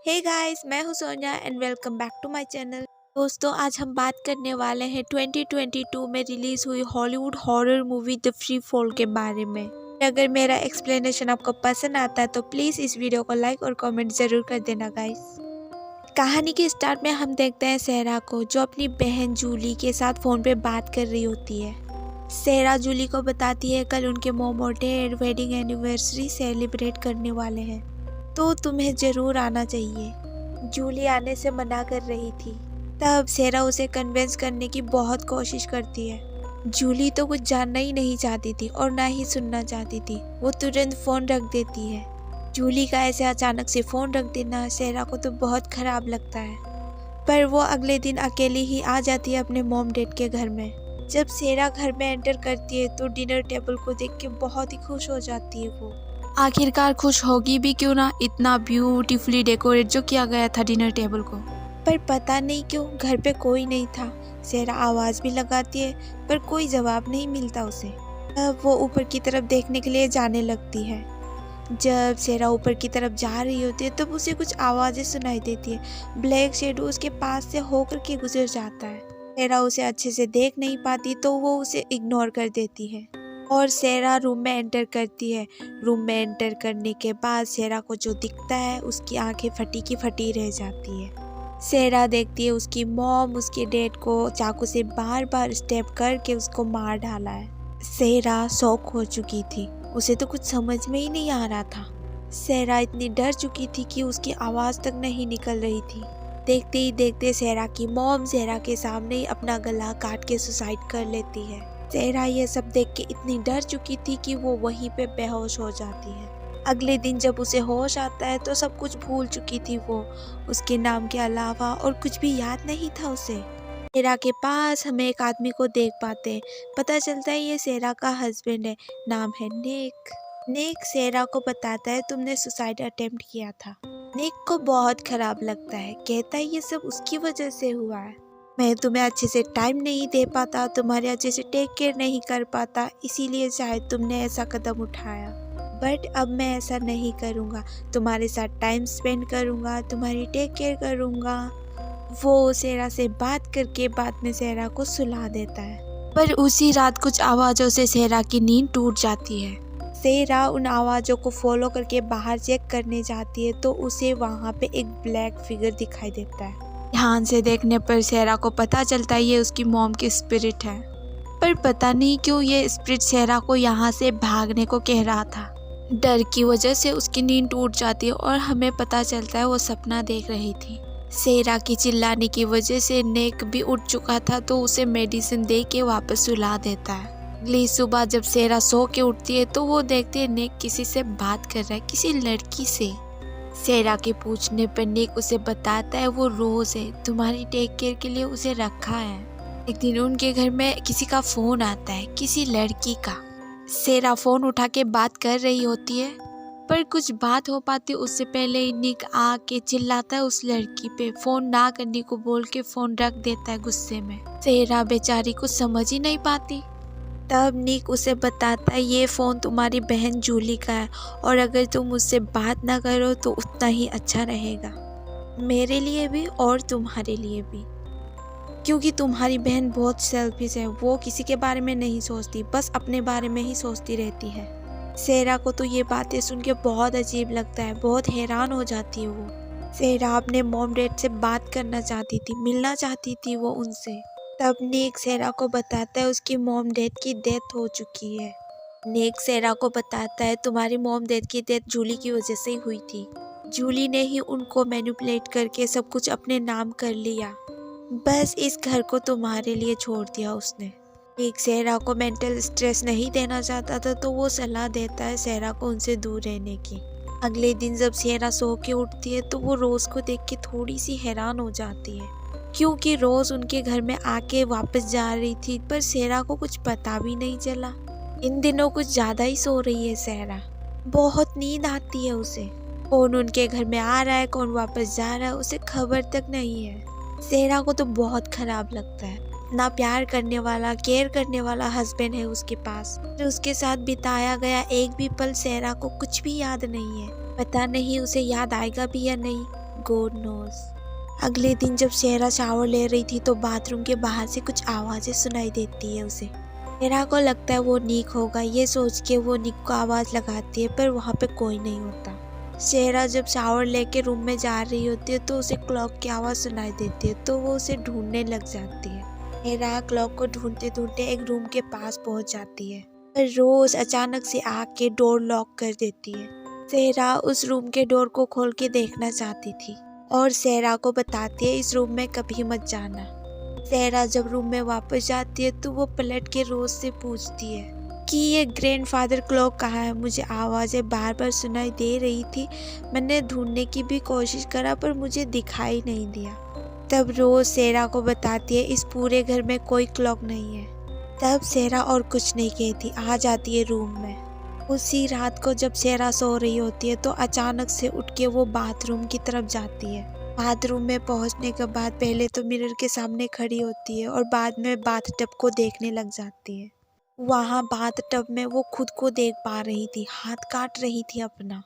हे guys, मैं हूं Sonia and welcome back to my channel. दोस्तों, आज हम बात करने वाले हैं 2022 में रिलीज हुई Hollywood horror movie the free fall के बारे में। अगर मेरा एक्सप्लेनेशन आपको पसंद आता है तो प्लीज़ इस वीडियो को लाइक और कमेंट ज़रूर कर देना गाइस। कहानी के स्टार्ट में हम देखते हैं सहरा को, जो अपनी बहन जूली के साथ फ़ोन पे बात कर रही होती है। सहरा जूली को बताती है कल उनके मॉम और डैड वेडिंग एनिवर्सरी सेलिब्रेट करने वाले हैं, तो तुम्हें ज़रूर आना चाहिए। जूली आने से मना कर रही थी। तब सहरा उसे कन्विंस करने की बहुत कोशिश करती है। जूली तो कुछ जानना ही नहीं चाहती थी और ना ही सुनना चाहती थी। वो तुरंत फ़ोन रख देती है। जूली का ऐसे अचानक से फ़ोन रख देना सहरा को तो बहुत ख़राब लगता है, पर वो अगले दिन अकेली ही आ जाती है अपने मॉम डैड के घर में। जब सहरा घर में एंटर करती है तो डिनर टेबल को देख के बहुत ही खुश हो जाती है। वो आखिरकार खुश होगी भी क्यों ना, इतना ब्यूटीफुली डेकोरेट जो किया गया था डिनर टेबल को। पर पता नहीं क्यों घर पे कोई नहीं था। सहरा आवाज़ भी लगाती है पर कोई जवाब नहीं मिलता उसे। अब वो ऊपर की तरफ देखने के लिए जाने लगती है। जब सहरा ऊपर की तरफ जा रही होती है तब उसे कुछ आवाज़ें सुनाई देती है। ब्लैक शेडो उसके पास से होकर के गुजर जाता है। सहरा उसे अच्छे से देख नहीं पाती तो वो उसे इग्नोर कर देती है और सहरा रूम में एंटर करती है। रूम में एंटर करने के बाद सहरा को जो दिखता है उसकी आंखें फटी की फटी रह जाती है। सहरा देखती है उसकी मॉम उसके डैड को चाकू से बार बार स्टेप करके उसको मार डाला है। सहरा शॉक हो चुकी थी, उसे तो कुछ समझ में ही नहीं आ रहा था। सहरा इतनी डर चुकी थी कि उसकी आवाज़ तक नहीं निकल रही थी। देखते ही देखते सहरा की मॉम सहरा के सामने ही अपना गला काट के सुसाइड कर लेती है। सहरा ये सब देख के इतनी डर चुकी थी कि वो वहीं पे बेहोश हो जाती है। अगले दिन जब उसे होश आता है तो सब कुछ भूल चुकी थी वो। उसके नाम के अलावा और कुछ भी याद नहीं था उसे। सहरा के पास हम एक आदमी को देख पाते हैं। पता चलता है ये सहरा का हस्बैंड है। नाम है निक। निक सहरा को बताता है तुमने सुसाइड अटेम्प्ट किया था। निक को बहुत खराब लगता है, कहता है ये सब उसकी वजह से हुआ है। मैं तुम्हें अच्छे से टाइम नहीं दे पाता, तुम्हारे अच्छे से टेक केयर नहीं कर पाता, इसीलिए शायद तुमने ऐसा कदम उठाया। बट अब मैं ऐसा नहीं करूँगा, तुम्हारे साथ टाइम स्पेंड करूँगा, तुम्हारी टेक केयर करूँगा। वो सहरा से बात करके बाद में सहरा को सुला देता है। पर उसी रात कुछ आवाज़ों से सहरा की नींद टूट जाती है। सहरा उन आवाज़ों को फॉलो करके बाहर चेक करने जाती है तो उसे वहाँ पे एक ब्लैक फिगर दिखाई देता है। ध्यान से देखने पर सहरा को पता चलता है ये उसकी मॉम की स्पिरिट है। पर पता नहीं क्यों ये स्पिरिट सहरा को यहाँ से भागने को कह रहा था। डर की वजह से उसकी नींद टूट जाती है और हमें पता चलता है वो सपना देख रही थी। सहरा की चिल्लाने की वजह से नेक भी उठ चुका था तो उसे मेडिसिन दे के वापस सुला देता है। अगली सुबह जब सहरा सो के उठती है तो वो देखती है नेक किसी से बात कर रहा है, किसी लड़की से। सहरा के पूछने पर निक उसे बताता है वो रोज़ है, तुम्हारी टेक केयर के लिए उसे रखा है। एक दिन उनके घर में किसी का फ़ोन आता है, किसी लड़की का। सहरा फ़ोन उठा के बात कर रही होती है पर कुछ बात हो पाती उससे पहले ही निक आके चिल्लाता है उस लड़की पे। फ़ोन ना करने को बोल के फ़ोन रख देता है गुस्से में। सहरा बेचारी कुछ समझ ही नहीं पाती। तब निक उसे बताता है ये फ़ोन तुम्हारी बहन जूली का है और अगर तुम उससे बात ना करो तो उतना ही अच्छा रहेगा, मेरे लिए भी और तुम्हारे लिए भी। क्योंकि तुम्हारी बहन बहुत सेल्फिश है, वो किसी के बारे में नहीं सोचती, बस अपने बारे में ही सोचती रहती है। सहरा को तो ये बातें सुन के बहुत अजीब लगता है, बहुत हैरान हो जाती है वो। सहरा अपने मॉम डैड से बात करना चाहती थी, मिलना चाहती थी वो उनसे। तब नेक सहरा को बताता है उसकी मॉम डैड की डेथ हो चुकी है। नेक सहरा को बताता है तुम्हारी मॉम डैड की डेथ जूली की वजह से हुई थी। जूली ने ही उनको मैनिपुलेट करके सब कुछ अपने नाम कर लिया, बस इस घर को तुम्हारे लिए छोड़ दिया उसने। एक सहरा को मेंटल स्ट्रेस नहीं देना चाहता था तो वो सलाह देता है सहरा को उनसे दूर रहने की। अगले दिन जब सहरा सो के उठती है तो वो रोज़ को देख के थोड़ी सी हैरान हो जाती है, क्योंकि रोज़ उनके घर में आके वापस जा रही थी पर सहरा को कुछ पता भी नहीं चला। इन दिनों कुछ ज़्यादा ही सो रही है सहरा, बहुत नींद आती है उसे। कौन उनके घर में आ रहा है, कौन वापस जा रहा है, उसे खबर तक नहीं है। सहरा को तो बहुत खराब लगता है। ना प्यार करने वाला, केयर करने वाला हस्बैंड है उसके पास, तो उसके साथ बिताया गया एक भी पल सहरा को कुछ भी याद नहीं है। पता नहीं उसे याद आएगा भी या नहीं, गॉड नोस। अगले दिन जब सेहरा शावर ले रही थी तो बाथरूम के बाहर से कुछ आवाज़ें सुनाई देती है उसे। सेहरा को लगता है वो निक होगा, ये सोच के वो निक को आवाज़ लगाती है, पर वहाँ पे कोई नहीं होता। सेहरा जब शावर लेके रूम में जा रही होती है तो उसे क्लॉक की आवाज़ सुनाई देती है, तो वो उसे ढूंढने लग जाती है। सेहरा क्लॉक को ढूंढते ढूंढते एक रूम के पास पहुंच जाती है, पर रोज अचानक से आके डोर लॉक कर देती है। सेहरा उस रूम के डोर को खोल के देखना चाहती थी और सेहरा को बताती है इस रूम में कभी मत जाना। सेहरा जब रूम में वापस जाती है तो वो पलट के रोज से पूछती है कि ये ग्रैंडफादर क्लॉक कहाँ है। मुझे आवाज़ें बार बार सुनाई दे रही थी, मैंने ढूंढने की भी कोशिश करा पर मुझे दिखाई नहीं दिया। तब रोज सेहरा को बताती है इस पूरे घर में कोई क्लॉक नहीं है। तब सेहरा और कुछ नहीं कहती, आ जाती है रूम में। उसी रात को जब सेहरा सो रही होती है तो अचानक से उठ के वो बाथरूम की तरफ जाती है। बाथरूम में पहुंचने के बाद पहले तो मिरर के सामने खड़ी होती है और बाद में बाथटब को देखने लग जाती है। वहाँ बाथटब में वो खुद को देख पा रही थी, हाथ काट रही थी अपना।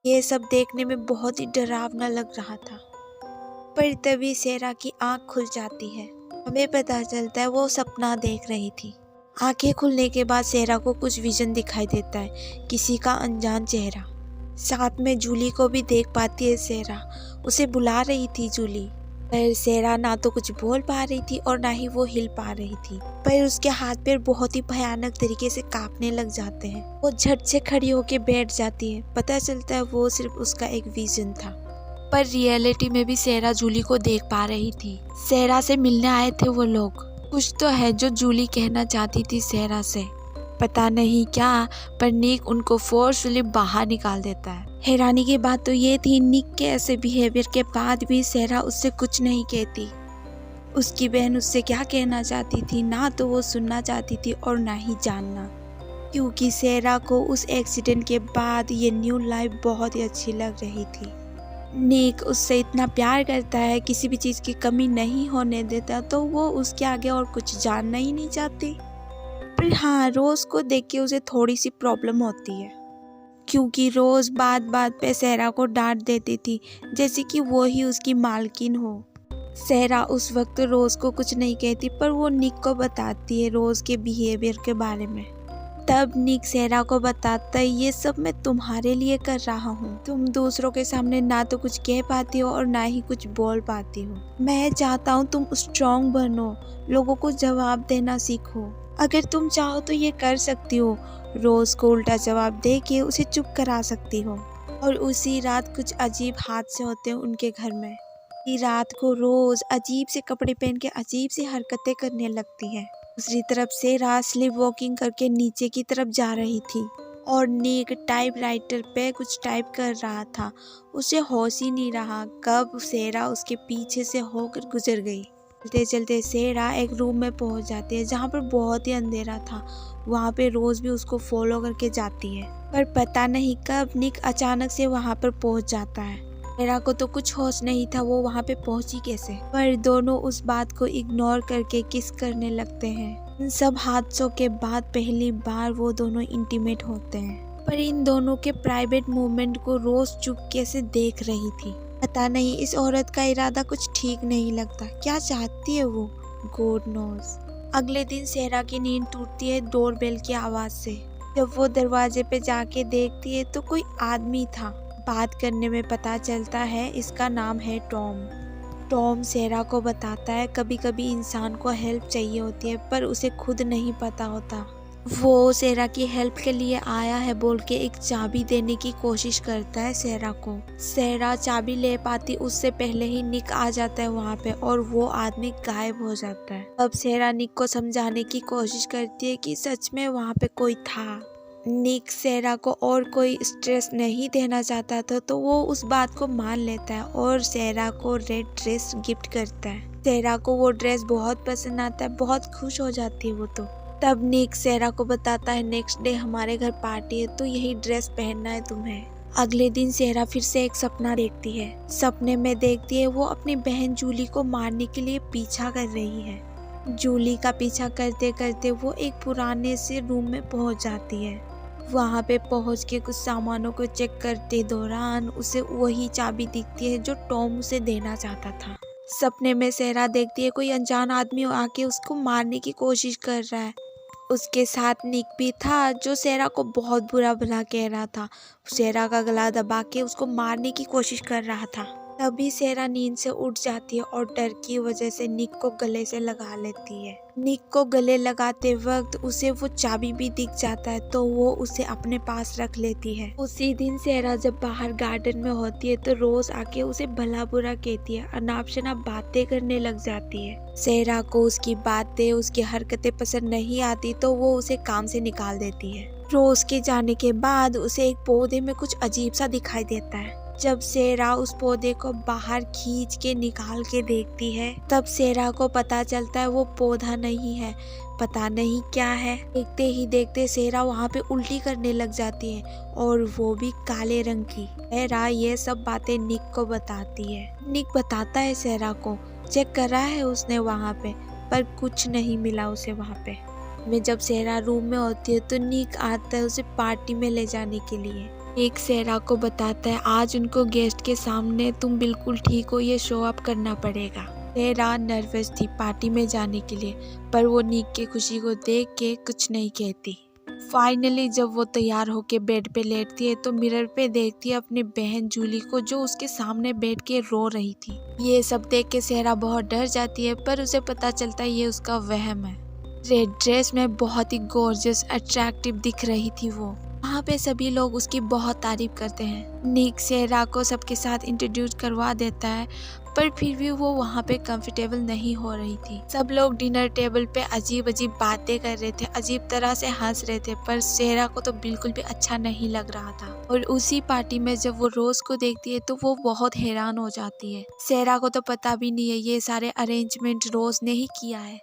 ये सब देखने में बहुत ही डरावना लग रहा था। पर तभी सेहरा की आंख खुल जाती है। हमें पता चलता है वो सपना देख रही थी। आंखें खुलने के बाद सेहरा को कुछ विजन दिखाई देता है, किसी का अनजान चेहरा। साथ में जूली को भी देख पाती है सेहरा, उसे बुला रही थी जूली। पर सेहरा ना तो कुछ बोल पा रही थी और ना ही वो हिल पा रही थी, पर उसके हाथ पैर बहुत ही भयानक तरीके से कांपने लग जाते हैं। वो झट से खड़ी होकर बैठ जाती है। पता चलता है वो सिर्फ उसका एक विजन था, पर रियलिटी में भी सेहरा जूली को देख पा रही थी। सेहरा से मिलने आए थे वो लोग। कुछ तो है जो जूली कहना चाहती थी सेहरा से, पता नहीं क्या, पर निक उनको फोर्सफुली बाहर निकाल देता है। हैरानी की बात तो ये थी, निक के ऐसे बिहेवियर के बाद भी सेहरा उससे कुछ नहीं कहती। उसकी बहन उससे क्या कहना चाहती थी, ना तो वो सुनना चाहती थी और ना ही जानना, क्योंकि सेहरा को उस एक्सीडेंट के बाद ये न्यू लाइफ बहुत ही अच्छी लग रही थी। निक उससे इतना प्यार करता है, किसी भी चीज़ की कमी नहीं होने देता, तो वो उसके आगे और कुछ जानना ही नहीं चाहती। पर हाँ, रोज़ को देख के उसे थोड़ी सी प्रॉब्लम होती है, क्योंकि रोज़ बात बात पे सेहरा को डांट देती थी, जैसे कि वो ही उसकी मालकिन हो। सेहरा उस वक्त रोज़ को कुछ नहीं कहती, पर वो निक को बताती है रोज़ के बिहेवियर के बारे में। तब निक सेहरा को बताता है ये सब मैं तुम्हारे लिए कर रहा हूँ। तुम दूसरों के सामने ना तो कुछ कह पाती हो और ना ही कुछ बोल पाती हो। मैं चाहता हूँ तुम स्ट्रॉन्ग बनो, लोगों को जवाब देना सीखो। अगर तुम चाहो तो ये कर सकती हो, रोज को उल्टा जवाब दे के उसे चुप करा सकती हो। और उसी रात कुछ अजीब हादसे होते हैं उनके घर में। इसी रात को रोज अजीब से कपड़े पहन के अजीब सी हरकतें करने लगती है। दूसरी तरफ से स्लीप वॉकिंग करके नीचे की तरफ जा रही थी और निक टाइपराइटर पे कुछ टाइप कर रहा था। उसे होश ही नहीं रहा कब सेहरा उसके पीछे से होकर गुजर गई। चलते चलते सेहरा एक रूम में पहुंच जाती है जहाँ पर बहुत ही अंधेरा था। वहाँ पे रोज भी उसको फॉलो करके जाती है, पर पता नहीं कब निक अचानक से वहाँ पर पहुँच जाता है। सेहरा को तो कुछ होश नहीं था वो वहाँ पे पहुंची कैसे, पर दोनों उस बात को इग्नोर करके किस करने लगते हैं। इन सब हादसों के बाद पहली बार वो दोनों इंटीमेट होते हैं, पर इन दोनों के प्राइवेट मूवमेंट को रोज चुपके से देख रही थी। पता नहीं इस औरत का इरादा कुछ ठीक नहीं लगता, क्या चाहती है वो, गॉड नोस। अगले दिन सेहरा की नींद टूटती है डोरबेल की आवाज से। जब वो दरवाजे पे जाके देखती है तो कोई आदमी था। बात करने में पता चलता है इसका नाम है टॉम। टॉम सेहरा को बताता है कभी कभी इंसान को हेल्प चाहिए होती है पर उसे खुद नहीं पता होता। वो सेहरा की हेल्प के लिए आया है बोल के एक चाबी देने की कोशिश करता है सेहरा को। सेहरा चाबी ले पाती उससे पहले ही निक आ जाता है वहाँ पे और वो आदमी गायब हो जाता है। अब सेहरा निक को समझाने की कोशिश करती है कि सच में वहाँ पे कोई था। निक सेहरा को और कोई स्ट्रेस नहीं देना चाहता था तो वो उस बात को मान लेता है और सेहरा को रेड ड्रेस गिफ्ट करता है। सेहरा को वो ड्रेस बहुत पसंद आता है, बहुत खुश हो जाती है वो तो। तब निक सेहरा को बताता है नेक्स्ट डे हमारे घर पार्टी है तो यही ड्रेस पहनना है तुम्हें। अगले दिन सेहरा फिर से एक सपना देखती है। सपने में देखती है वो अपनी बहन जूली को मारने के लिए पीछा कर रही है। जूली का पीछा करते करते वो एक पुराने से रूम में पहुंच जाती है। वहाँ पे पहुँच के कुछ सामानों को चेक करते दौरान उसे वही चाबी दिखती है जो टॉम उसे देना चाहता था। सपने में सेरा देखती है कोई अनजान आदमी आके उसको मारने की कोशिश कर रहा है। उसके साथ निक भी था जो सेरा को बहुत बुरा भला कह रहा था। सेरा का गला दबा के उसको मारने की कोशिश कर रहा था। तभी सेरा नींद से उठ जाती है और डर की वजह से निक को गले से लगा लेती है। निक को गले लगाते वक्त उसे वो चाबी भी दिख जाता है तो वो उसे अपने पास रख लेती है। उसी दिन सेरा जब बाहर गार्डन में होती है तो रोज आके उसे भला बुरा कहती है, अनाप शनाप बातें करने लग जाती है। सेरा को उसकी बातें उसकी हरकतें पसंद नहीं आती तो वो उसे काम से निकाल देती है। रोज के जाने के बाद उसे एक पौधे में कुछ अजीब सा दिखाई देता है। जब सेरा उस पौधे को बाहर खींच के निकाल के देखती है तब सेरा को पता चलता है वो पौधा नहीं है, पता नहीं क्या है। देखते ही देखते सेरा वहाँ पे उल्टी करने लग जाती है और वो भी काले रंग की। सेरा ये सब बातें निक को बताती है। निक बताता है सेरा को, चेक करा है उसने वहाँ पे पर कुछ नहीं मिला उसे वहाँ पे। में जब सेरा रूम में होती है तो निक आता है उसे पार्टी में ले जाने के लिए। एक सेरा को बताता है आज उनको गेस्ट के सामने तुम बिल्कुल ठीक हो ये शो अप करना पड़ेगा। सेरा नर्वस थी पार्टी में जाने के लिए पर वो निक की खुशी को देख के कुछ नहीं कहती। फाइनली जब वो तैयार होके बेड पे लेटती है तो मिरर पे देखती है अपनी बहन जूली को जो उसके सामने बैठ के रो रही थी। ये सब देख के सेरा बहुत डर जाती है पर उसे पता चलता है ये उसका वहम है। रेड ड्रेस में बहुत ही गॉर्जियस अट्रैक्टिव दिख रही थी वो। वहाँ पे सभी लोग उसकी बहुत तारीफ करते हैं। निक सेरा को सबके साथ इंट्रोड्यूस करवा देता है पर फिर भी वो वहाँ पे कंफर्टेबल नहीं हो रही थी। सब लोग डिनर टेबल पे अजीब अजीब बातें कर रहे थे, अजीब तरह से हंस रहे थे पर सेरा को तो बिल्कुल भी अच्छा नहीं लग रहा था। और उसी पार्टी में जब वो रोज को देखती है तो वो बहुत हैरान हो जाती है। सेरा को तो पता भी नहीं है ये सारे अरेंजमेंट रोज ने ही किया है।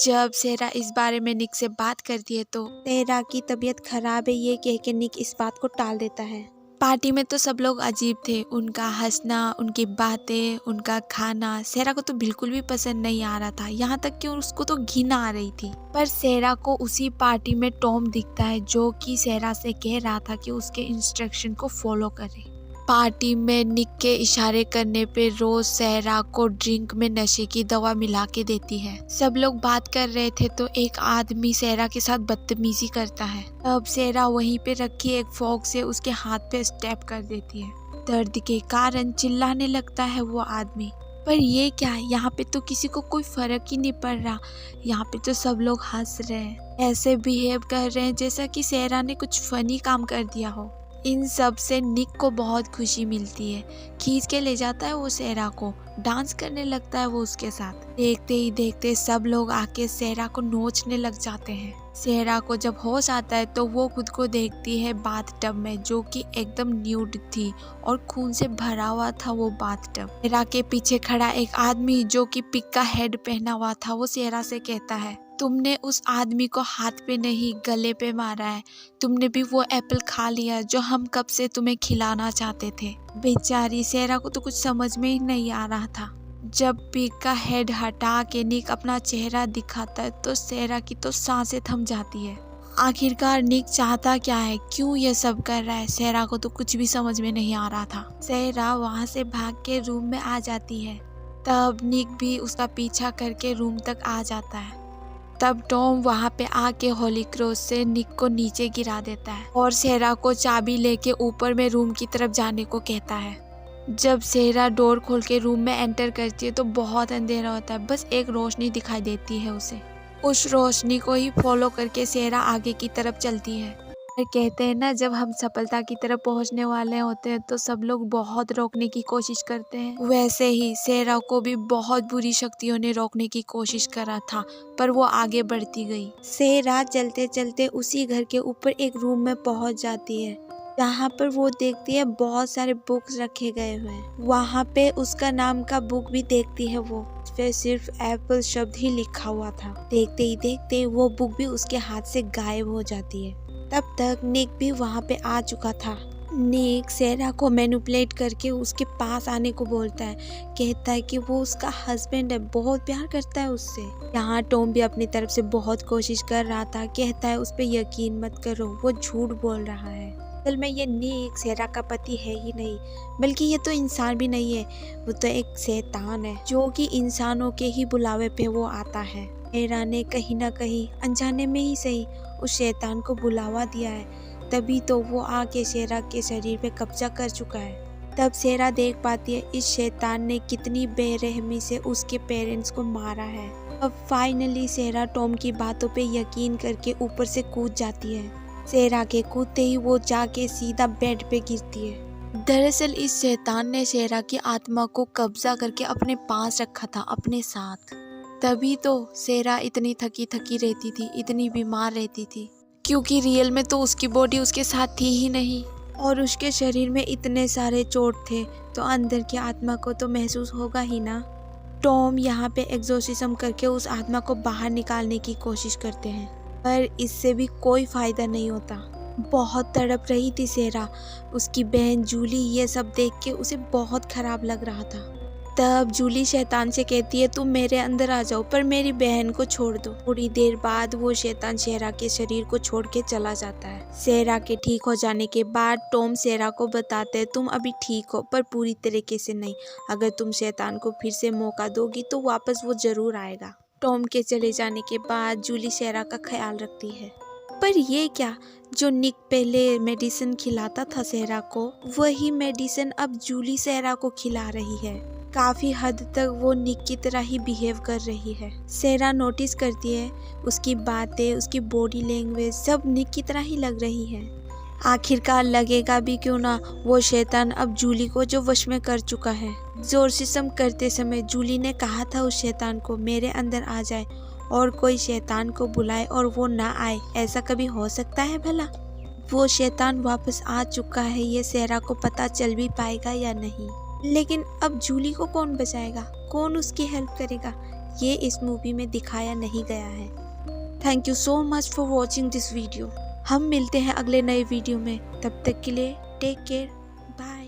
जब सेरा इस बारे में निक से बात करती है तो सेरा की तबीयत खराब है ये कह के निक इस बात को टाल देता है। पार्टी में तो सब लोग अजीब थे, उनका हंसना, उनकी बातें, उनका खाना सेरा को तो बिल्कुल भी पसंद नहीं आ रहा था। यहाँ तक कि उसको तो घिन आ रही थी। पर सेरा को उसी पार्टी में टॉम दिखता है जो कि सेरा से कह रहा था कि उसके इंस्ट्रक्शन को फॉलो करे। पार्टी में निक के इशारे करने पे रोज सेरा को ड्रिंक में नशे की दवा मिला के देती है। सब लोग बात कर रहे थे तो एक आदमी सेरा के साथ बदतमीजी करता है। अब सेरा वहीं पे रखी एक फोक से उसके हाथ पे स्टेप कर देती है। दर्द के कारण चिल्लाने लगता है वो आदमी। पर ये क्या है, यहाँ पे तो किसी को कोई फर्क ही नहीं पड़ रहा। यहाँ पे तो सब लोग हंस रहे हैं, ऐसे बिहेव कर रहे हैं जैसा कि सेरा ने कुछ फनी काम कर दिया हो। इन सब से निक को बहुत खुशी मिलती है। खींच के ले जाता है वो सेरा को, डांस करने लगता है वो उसके साथ। देखते ही देखते सब लोग आके सेरा को नोचने लग जाते हैं। सेरा को जब होश आता है तो वो खुद को देखती है बाथटब में जो कि एकदम न्यूड थी और खून से भरा हुआ था वो बाथटब। सेरा के पीछे खड़ा एक आदमी जो कि पिग का हेड पहना हुआ था वो सेरा से कहता है, तुमने उस आदमी को हाथ पे नहीं गले पे मारा है, तुमने भी वो एप्पल खा लिया जो हम कब से तुम्हें खिलाना चाहते थे। बेचारी सेरा को तो कुछ समझ में ही नहीं आ रहा था। जब पिग का हेड हटा के निक अपना चेहरा दिखाता है तो सेरा की तो सांसें थम जाती है। आखिरकार निक चाहता क्या है, क्यों ये सब कर रहा है, सेरा को तो कुछ भी समझ में नहीं आ रहा था। सेरा वहाँ से भाग के रूम में आ जाती है। तब निक भी उसका पीछा करके रूम तक आ जाता है। तब टॉम वहाँ पे आके होली क्रॉस से निक को नीचे गिरा देता है और सेरा को चाबी लेके ऊपर में रूम की तरफ जाने को कहता है। जब सेरा डोर खोल के रूम में एंटर करती है तो बहुत अंधेरा होता है, बस एक रोशनी दिखाई देती है उसे। उस रोशनी को ही फॉलो करके सेरा आगे की तरफ चलती है। कहते हैं ना, जब हम सफलता की तरफ पहुंचने वाले होते हैं तो सब लोग बहुत रोकने की कोशिश करते हैं। वैसे ही सेरा को भी बहुत बुरी शक्तियों ने रोकने की कोशिश करा था पर वो आगे बढ़ती गई। सेरा चलते चलते उसी घर के ऊपर एक रूम में पहुंच जाती है जहाँ पर वो देखती है बहुत सारे बुक्स रखे गए हुए हैं। वहाँ पे उसका नाम का बुक भी देखती है वो, उस पे सिर्फ एप्पल शब्द ही लिखा हुआ था। देखते ही देखते वो बुक भी उसके हाथ से गायब हो जाती है। तब तक निक भी वहाँ पे आ चुका था। निक सेरा को मैनिपुलेट करके उसके पास आने को बोलता है, कहता है कि वो उसका हस्बैंड है, बहुत प्यार करता है उससे। यहाँ टॉम भी अपनी तरफ से बहुत कोशिश कर रहा था, कहता है उस पर यकीन मत करो, वो झूठ बोल रहा है। असल में ये निक सेरा का पति है ही नहीं, बल्कि ये तो इंसान भी नहीं है, वो तो एक शैतान है जो कि इंसानों के ही बुलावे पे वो आता है। सेरा ने कहीं ना कहीं अनजाने में ही सही उस शैतान को बुलावा दिया है, तभी तो वो आके सेरा के शरीर पे कब्जा कर चुका है। तब सेरा देख पाती है इस शैतान ने कितनी बेरहमी से उसके पेरेंट्स को मारा है। अब फाइनली सेरा टॉम की बातों पे यकीन करके ऊपर से कूद जाती है। सेरा के कूदते ही वो जाके सीधा बेड पे गिरती है। दरअसल इस शैतान ने सेरा की आत्मा को कब्जा करके अपने पास रखा था अपने साथ, तभी तो सेरा इतनी थकी थकी रहती थी, इतनी बीमार रहती थी, क्योंकि रियल में तो उसकी बॉडी उसके साथ थी ही नहीं और उसके शरीर में इतने सारे चोट थे, तो अंदर की आत्मा को तो महसूस होगा ही ना। टॉम यहाँ पे एग्जोर्सिज्म करके उस आत्मा को बाहर निकालने की कोशिश करते हैं, पर इससे भी कोई फायदा नहीं होता। बहुत तड़प रही थी सेरा, उसकी बहन जूली ये सब देख के उसे बहुत खराब लग रहा था। तब जूली शैतान से कहती है तुम मेरे अंदर आ जाओ, पर मेरी बहन को छोड़ दो। थोड़ी देर बाद वो शैतान सेरा के शरीर को छोड़ के चला जाता है। सेरा के ठीक हो जाने के बाद टॉम सेरा को बताते हैं तुम अभी ठीक हो, पर पूरी तरीके से नहीं, अगर तुम शैतान को फिर से मौका दोगी तो वापस वो जरूर आएगा। टॉम के चले जाने के बाद जूली सेरा का ख्याल रखती है, पर ये क्या, जो निक पहले मेडिसिन खिलाता था सेरा को, वही मेडिसिन अब जूली सेरा को खिला रही है। काफी हद तक वो निक की तरह ही बिहेव कर रही है। सेरा नोटिस करती है उसकी बातें, उसकी बॉडी लैंग्वेज सब निक की तरह ही लग रही है। आखिरकार लगेगा भी क्यों ना, वो शैतान अब जूली को जो वश में कर चुका है। एग्जोर्सिज्म करते समय जूली ने कहा था उस शैतान को मेरे अंदर आ जाए, और कोई शैतान को बुलाए और वो ना आए, ऐसा कभी हो सकता है भला? वो शैतान वापस आ चुका है, ये सेरा को पता चल भी पाएगा या नहीं। लेकिन अब जूली को कौन बचाएगा, कौन उसकी हेल्प करेगा, ये इस मूवी में दिखाया नहीं गया है। Thank you so much for watching this video. हम मिलते हैं अगले नए वीडियो में, तब तक के लिए टेक केयर, बाय।